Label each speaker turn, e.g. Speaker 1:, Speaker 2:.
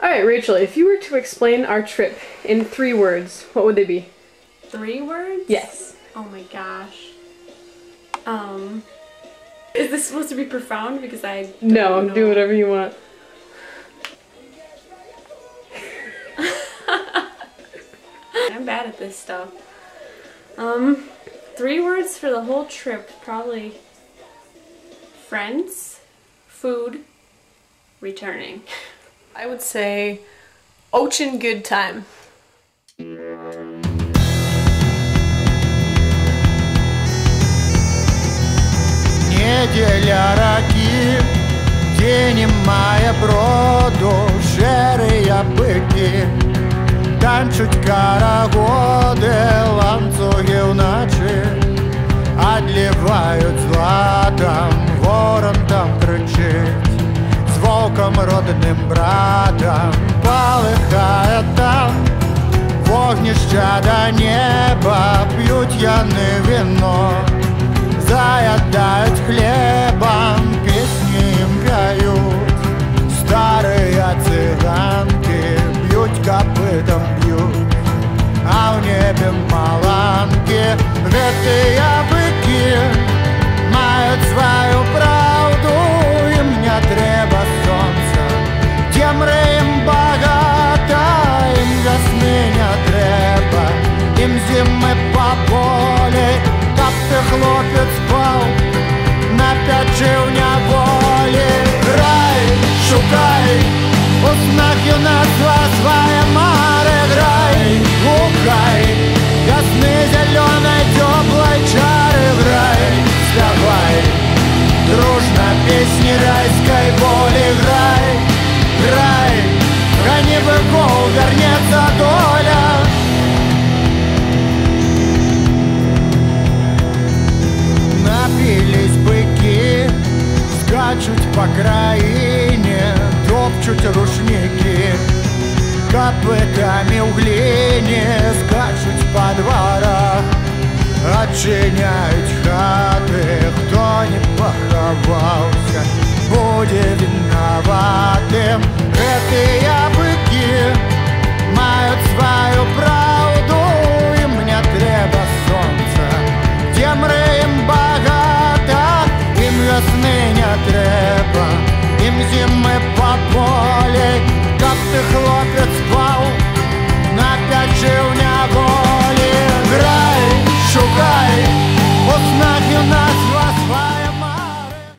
Speaker 1: Alright, Rachel, if you were to explain our trip in 3 words, what would they be?
Speaker 2: 3 words?
Speaker 1: Yes.
Speaker 2: Oh my gosh. Is this supposed to be profound? Because I don't know.
Speaker 1: Do whatever you want.
Speaker 2: I'm bad at this stuff. 3 words for the whole trip, probably friends, food, returning.
Speaker 1: I would say очень good time.
Speaker 3: Неделя роки, тіні має броду, шерія бики, танчуть карагоди, ланцюги вночі, одлівають златом, ворон там кричить, з вовком родним братом, полихає там, вогнища до неба, п'ють яни вино, заедают хлебом, песни им поют. Старые цыганки бьют копытом, бьют, а в небе маланки, вертые быки мають свою правду, им не треба сонця, темри им багато, им весни не треба, им зими по полі. Как ты, хлопец, спал, на п'ячив неволі. Грай, шукай, у снах юнацтва свои мари. Грай, гукай, ясны зеленой теплой чары. В рай, вставай, дружно песни райской воли. Грай, грай, гони быков, вернется доля. Напились быки, скачут по краине, топчут рушники, копытами в глине, скачут по дворах, отчиняют хаты, кто не поховался, будет